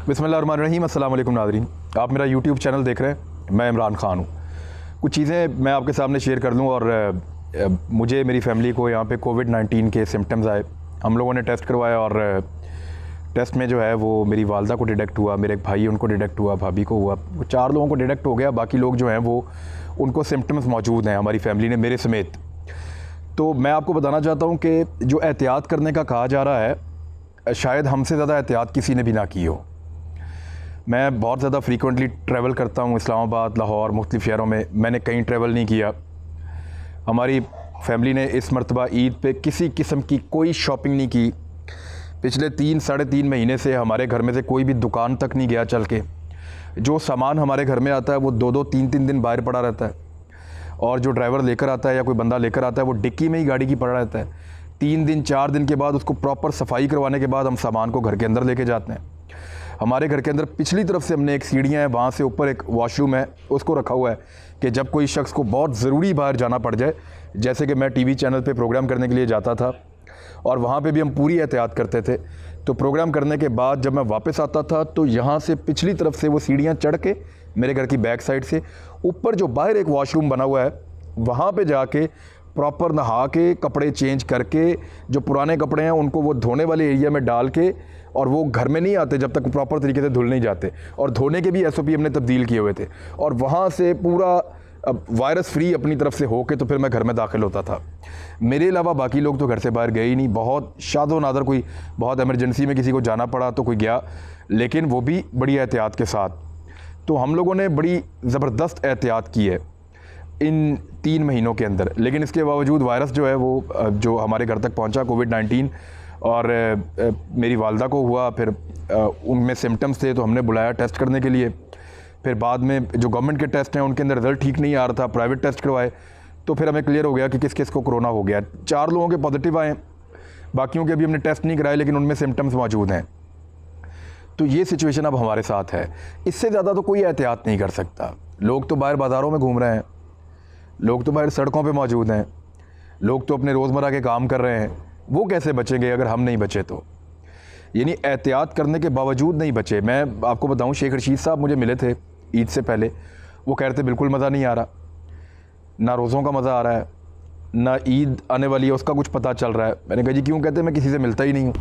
बिस्मिल्लाहिर्रहमानिर्रहीम। अस्सलाम वालेकुम नाज़रीन, आप मेरा यूट्यूब चैनल देख रहे हैं। मैं इमरान ख़ान हूँ। कुछ चीज़ें मैं आपके सामने शेयर कर लूँ। और मुझे मेरी फ़ैमिली को यहाँ पे कोविड-19 के सिम्टम्स आए। हम लोगों ने टेस्ट करवाया और टेस्ट में जो है वो मेरी वालदा को डिटेक्ट हुआ, मेरे एक भाई उनको डिटेक्ट हुआ, भाभी को हुआ, 4 लोगों को डिटेक्ट हो गया। बाकी लोग जो हैं वो उनको सिम्टम्स मौजूद हैं हमारी फ़ैमिली ने, मेरे समेत। तो मैं आपको बताना चाहता हूँ कि जो एहतियात करने का कहा जा रहा है, शायद हमसे ज़्यादा एहतियात किसी ने भी ना की हो। मैं बहुत ज़्यादा फ्रीक्वेंटली ट्रैवल करता हूँ, इस्लामाबाद, लाहौर, मुख्तलिफ़ शहरों में। मैंने कहीं ट्रैवल नहीं किया। हमारी फैमिली ने इस मरतबा ईद पे किसी किस्म की कोई शॉपिंग नहीं की। पिछले 3-3.5 महीने से हमारे घर में से कोई भी दुकान तक नहीं गया चल के। जो सामान हमारे घर में आता है वो 2-2, 3-3 दिन बाहर पड़ा रहता है। और जो ड्राइवर लेकर आता है या कोई बंदा लेकर आता है वो डिक्की में ही गाड़ी की पड़ा रहता है। 3 दिन 4 दिन के बाद उसको प्रॉपर सफाई करवाने के बाद हम सामान को घर के अंदर लेके जाते हैं। हमारे घर के अंदर पिछली तरफ से हमने एक सीढ़ियाँ हैं, वहाँ से ऊपर एक वॉशरूम है, उसको रखा हुआ है कि जब कोई शख्स को बहुत ज़रूरी बाहर जाना पड़ जाए, जैसे कि मैं टीवी चैनल पे प्रोग्राम करने के लिए जाता था और वहाँ पे भी हम पूरी एहतियात करते थे। तो प्रोग्राम करने के बाद जब मैं वापस आता था तो यहाँ से पिछली तरफ से वो सीढ़ियाँ चढ़ के मेरे घर की बैक साइड से ऊपर जो बाहर एक वॉशरूम बना हुआ है वहाँ पे जाके प्रॉपर नहा के कपड़े चेंज करके, जो पुराने कपड़े हैं उनको वो धोने वाले एरिया में डाल के, और वो घर में नहीं आते जब तक प्रॉपर तरीके से धुल नहीं जाते। और धोने के भी SOP हमने तब्दील किए हुए थे। और वहाँ से पूरा वायरस फ्री अपनी तरफ से होके तो फिर मैं घर में दाखिल होता था। मेरे अलावा बाकी लोग तो घर से बाहर गए ही नहीं। बहुत शादो नादर कोई बहुत एमरजेंसी में किसी को जाना पड़ा तो कोई गया, लेकिन वो भी बड़ी एहतियात के साथ। तो हम लोगों ने बड़ी ज़बरदस्त एहतियात की है इन 3 महीनों के अंदर। लेकिन इसके बावजूद वायरस जो है वो जो हमारे घर तक पहुंचा, कोविड-19, और मेरी वालदा को हुआ। फिर उनमें सिम्टम्स थे तो हमने बुलाया टेस्ट करने के लिए। फिर बाद में जो गवर्नमेंट के टेस्ट हैं उनके अंदर रिज़ल्ट ठीक नहीं आ रहा था, प्राइवेट टेस्ट करवाए तो फिर हमें क्लियर हो गया कि किस किस को कोरोना हो गया। 4 लोगों के पॉजिटिव आए, बाकियों के अभी हमने टेस्ट नहीं कराए लेकिन उनमें सिम्टम्स मौजूद हैं। तो ये सिचुएशन अब हमारे साथ है। इससे ज़्यादा तो कोई एहतियात नहीं कर सकता। लोग तो बाहर बाज़ारों में घूम रहे हैं, लोग तो बाहर सड़कों पे मौजूद हैं, लोग तो अपने रोज़मर्रा के काम कर रहे हैं। वो कैसे बचेंगे अगर हम नहीं बचे तो? यानी एहतियात करने के बावजूद नहीं बचे। मैं आपको बताऊं, शेख रशीद साहब मुझे मिले थे ईद से पहले। वो कह रहे थे बिल्कुल मज़ा नहीं आ रहा, ना रोज़ों का मज़ा आ रहा है, ना ईद आने वाली है उसका कुछ पता चल रहा है। मैंने कहा जी क्यों? कहते मैं किसी से मिलता ही नहीं हूँ।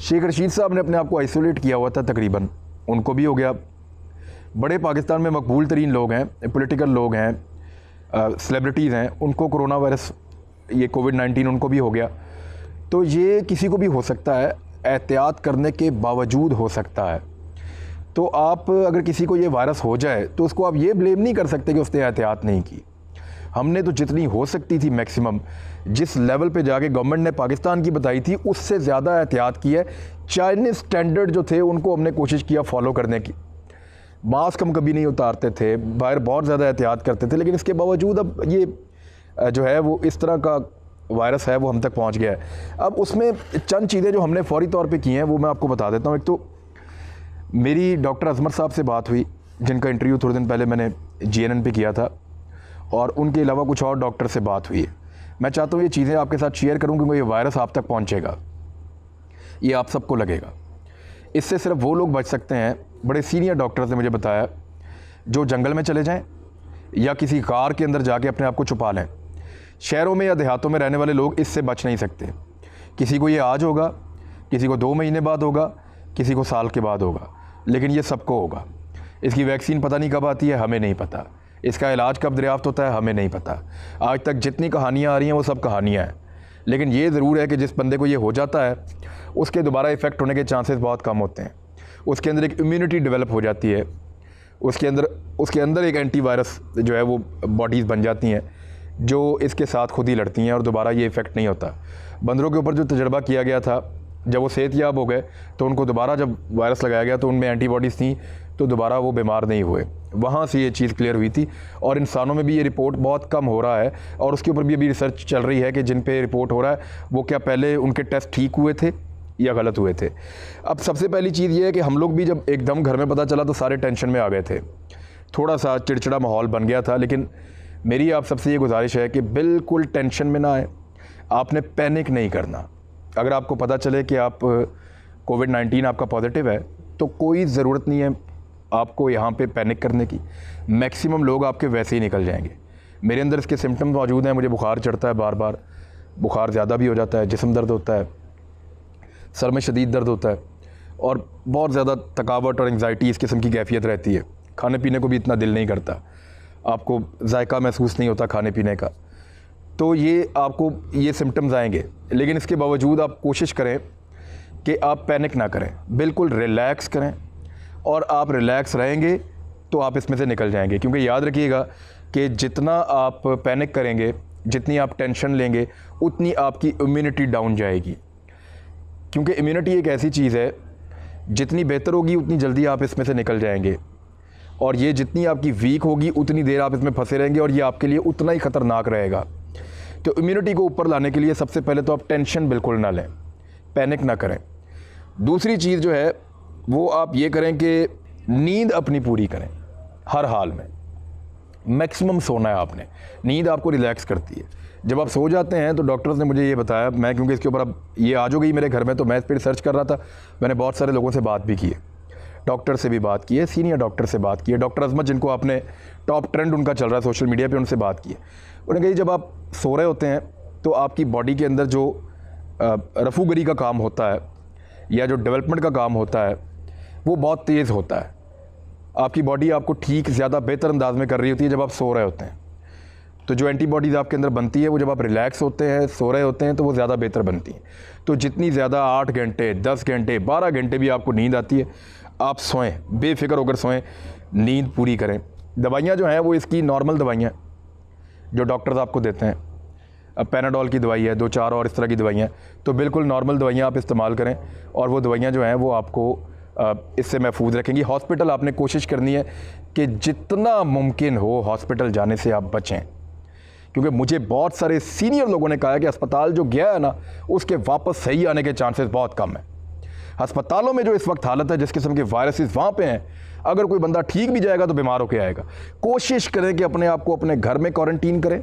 शेख रशीद साहब ने अपने आप को आइसोलेट किया हुआ था तकरीबन, उनको भी हो गया। बड़े पाकिस्तान में मकबूल तरीन लोग हैं, पॉलिटिकल लोग हैं, सेलिब्रिटीज़ हैं, उनको कोरोना वायरस, ये कोविड-19 उनको भी हो गया। तो ये किसी को भी हो सकता है, एहतियात करने के बावजूद हो सकता है। तो आप अगर किसी को ये वायरस हो जाए तो उसको आप ये ब्लेम नहीं कर सकते कि उसने एहतियात नहीं की। हमने तो जितनी हो सकती थी मैक्सिमम, जिस लेवल पे जाके गवर्नमेंट ने पाकिस्तान की बताई थी उससे ज़्यादा एहतियात की है। चाइनीज़ स्टैंडर्ड जो थे उनको हमने कोशिश किया फॉलो करने की। मास्क हम कभी नहीं उतारते थे, बाहर बहुत ज़्यादा एहतियात करते थे, लेकिन इसके बावजूद अब ये जो है वो इस तरह का वायरस है वो हम तक पहुंच गया है। अब उसमें चंद चीज़ें जो हमने फ़ौरी तौर पे की हैं वो मैं आपको बता देता हूं। एक तो मेरी डॉक्टर अजमर साहब से बात हुई, जिनका इंटरव्यू थोड़े दिन पहले मैंने GNN पे किया था, और उनके अलावा कुछ और डॉक्टर से बात हुई है। मैं चाहता हूँ ये चीज़ें आपके साथ शेयर करूँ क्योंकि ये वायरस आप तक पहुँचेगा, ये आप सबको लगेगा। इससे सिर्फ वो लोग बच सकते हैं, बड़े सीनियर डॉक्टर्स ने मुझे बताया, जो जंगल में चले जाएँ या किसी कार के अंदर जाके अपने आप को छुपा लें। शहरों में या देहातों में रहने वाले लोग इससे बच नहीं सकते। किसी को ये आज होगा, किसी को 2 महीने बाद होगा, किसी को साल के बाद होगा, लेकिन ये सबको होगा। इसकी वैक्सीन पता नहीं कब आती है, हमें नहीं पता। इसका इलाज कब दरियाफ्त होता है, हमें नहीं पता। आज तक जितनी कहानियाँ आ रही हैं वो सब कहानियाँ हैं। लेकिन ये ज़रूर है कि जिस बंदे को ये हो जाता है उसके दोबारा इफ़ेक्ट होने के चांसेस बहुत कम होते हैं। उसके अंदर एक इम्यूनिटी डेवलप हो जाती है, उसके अंदर एक एंटीवायरस जो है वो बॉडीज़ बन जाती हैं जो इसके साथ खुद ही लड़ती हैं और दोबारा ये इफ़ेक्ट नहीं होता। बंदरों के ऊपर जो तजर्बा किया गया था, जब वो सेहतयाब हो गए तो उनको दोबारा जब वायरस लगाया गया तो उनमें एंटीबॉडीज़ थी, तो दोबारा वो बीमार नहीं हुए। वहाँ से ये चीज़ क्लियर हुई थी। और इंसानों में भी ये रिपोर्ट बहुत कम हो रहा है, और उसके ऊपर भी अभी रिसर्च चल रही है कि जिन पे रिपोर्ट हो रहा है वो क्या पहले उनके टेस्ट ठीक हुए थे या गलत हुए थे। अब सबसे पहली चीज़ ये है कि हम लोग भी जब एकदम घर में पता चला तो सारे टेंशन में आ गए थे, थोड़ा सा चिड़चिड़ा माहौल बन गया था। लेकिन मेरी आप सबसे ये गुजारिश है कि बिल्कुल टेंशन में ना आए, आपने पैनिक नहीं करना। अगर आपको पता चले कि आप कोविड-19 आपका पॉजिटिव है तो कोई ज़रूरत नहीं है आपको यहाँ पे पैनिक करने की। मैक्सिमम लोग आपके वैसे ही निकल जाएंगे। मेरे अंदर इसके सिम्टम्स मौजूद हैं, मुझे बुखार चढ़ता है बार बार, बुखार ज़्यादा भी हो जाता है, जिस्म दर्द होता है, सर में शदीद दर्द होता है और बहुत ज़्यादा थकावट और एंग्जाइटी इस किस्म की कैफियत रहती है। खाने पीने को भी इतना दिल नहीं करता, आपको जायका महसूस नहीं होता खाने पीने का। तो ये आपको ये सिम्टम्स आएंगे, लेकिन इसके बावजूद आप कोशिश करें कि आप पैनिक ना करें, बिल्कुल रिलैक्स करें। और आप रिलैक्स रहेंगे तो आप इसमें से निकल जाएंगे। क्योंकि याद रखिएगा कि जितना आप पैनिक करेंगे, जितनी आप टेंशन लेंगे, उतनी आपकी इम्यूनिटी डाउन जाएगी। क्योंकि इम्यूनिटी एक ऐसी चीज़ है, जितनी बेहतर होगी उतनी जल्दी आप इसमें से निकल जाएंगे, और ये जितनी आपकी वीक होगी उतनी देर आप इसमें फंसे रहेंगे और ये आपके लिए उतना ही ख़तरनाक रहेगा। तो इम्यूनिटी को ऊपर लाने के लिए सबसे पहले तो आप टेंशन बिल्कुल ना लें, पैनिक ना करें। दूसरी चीज़ जो है वो आप ये करें कि नींद अपनी पूरी करें हर हाल में। मैक्सिमम सोना है आपने, नींद आपको रिलैक्स करती है। जब आप सो जाते हैं तो डॉक्टर्स ने मुझे ये बताया, मैं क्योंकि इसके ऊपर अब ये आ जो गई मेरे घर में, तो मैं इस पर रिसर्च कर रहा था। मैंने बहुत सारे लोगों से बात भी की है, डॉक्टर से भी बात की है, सीनियर डॉक्टर से बात की है, डॉक्टर अजमत जिनको आपने टॉप ट्रेंड उनका चल रहा है सोशल मीडिया पे, उनसे बात की है। उन्होंने कहा जब आप सो रहे होते हैं तो आपकी बॉडी के अंदर जो रफूगरी का काम होता है या जो डेवलपमेंट का काम होता है वो बहुत तेज़ होता है। आपकी बॉडी आपको ठीक ज़्यादा बेहतर अंदाज में कर रही होती है जब आप सो रहे होते हैं। तो जो एंटीबॉडीज़ आपके अंदर बनती है वो जब आप रिलैक्स होते हैं, सो रहे होते हैं, तो वो ज़्यादा बेहतर बनती हैं। तो जितनी ज़्यादा 8 घंटे, 10 घंटे, 12 घंटे भी आपको नींद आती है, आप सोएं, बेफिक्र होकर सोएं, नींद पूरी करें। दवाइयाँ जो हैं वो इसकी नॉर्मल दवाइयाँ जो डॉक्टर्स आपको देते हैं, अब पैनाडोल की दवाई है, 2-4 और इस तरह की दवाइयाँ, तो बिल्कुल नॉर्मल दवाइयाँ आप इस्तेमाल करें और वो दवाइयाँ जो हैं वो आपको इससे महफूज रखेंगी। हॉस्पिटल आपने कोशिश करनी है कि जितना मुमकिन हो हॉस्पिटल जाने से आप बचें, क्योंकि मुझे बहुत सारे सीनियर लोगों ने कहा है कि अस्पताल जो गया है ना, उसके वापस सही आने के चांसेस बहुत कम है। अस्पतालों में जो इस वक्त हालत है, जिस किस्म के वायरसेस वहाँ पे हैं, अगर कोई बंदा ठीक भी जाएगा तो बीमार होकर आएगा। कोशिश करें कि अपने आप को अपने घर में क्वारंटीन करें,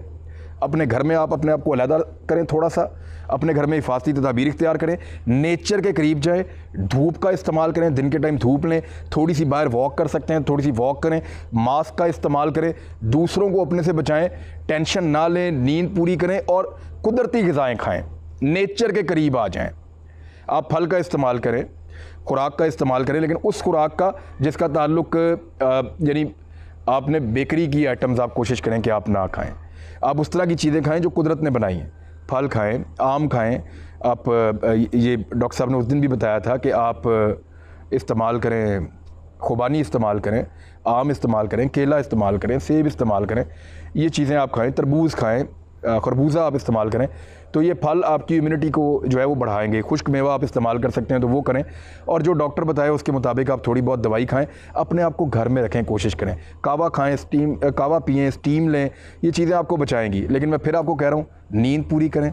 अपने घर में आप अपने आप को अलहदा करें, थोड़ा सा अपने घर में हिफाजती तदाबीर इख्तियार करें, नेचर के करीब जाएं, धूप का इस्तेमाल करें, दिन के टाइम धूप लें, थोड़ी सी बाहर वॉक कर सकते हैं, थोड़ी सी वॉक करें, मास्क का इस्तेमाल करें, दूसरों को अपने से बचाएं, टेंशन ना लें, नींद पूरी करें और कुदरती ग़िज़ाएँ खाएँ, नेचर के करीब आ जाएँ। आप फल का इस्तेमाल करें, खुराक का इस्तेमाल करें, लेकिन उस खुराक का जिसका ताल्लुक यानी आपने बेकरी की आइटम्स आप कोशिश करें कि आप ना खाएं। आप उस तरह की चीज़ें खाएं जो कुदरत ने बनाई हैं। फल खाएं, आम खाएं। आप ये डॉक्टर साहब ने उस दिन भी बताया था कि आप इस्तेमाल करें, खुबानी इस्तेमाल करें, आम इस्तेमाल करें, केला इस्तेमाल करें, सेब इस्तेमाल करें, ये चीज़ें आप खाएं। तरबूज खाएं, खरबूजा आप इस्तेमाल करें, तो ये फल आपकी इम्यूनिटी को जो है वो बढ़ाएंगे। खुश्क मेवा आप इस्तेमाल कर सकते हैं तो वो करें, और जो डॉक्टर बताए उसके मुताबिक आप थोड़ी बहुत दवाई खाएं। अपने आप को घर में रखें, कोशिश करें, कावा खाएं, कावा पिएं, स्टीम लें, ये चीज़ें आपको बचाएंगी। लेकिन मैं फिर आपको कह रहा हूँ, नींद पूरी करें,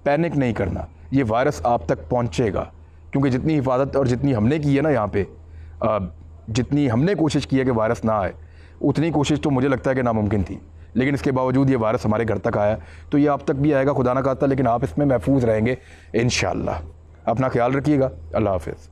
पैनिक नहीं करना। ये वायरस आप तक पहुँचेगा, क्योंकि जितनी हिफाजत और जितनी हमने की है ना यहाँ पे, जितनी हमने कोशिश की है कि वायरस ना आए, उतनी कोशिश तो मुझे लगता है कि नामुमकिन थी। लेकिन इसके बावजूद ये वायरस हमारे घर तक आया, तो ये आप तक भी आएगा, खुदा ना खास्ता, लेकिन आप इसमें महफूज रहेंगे इंशाअल्लाह। अपना ख्याल रखिएगा। अल्लाह हाफ़िज़।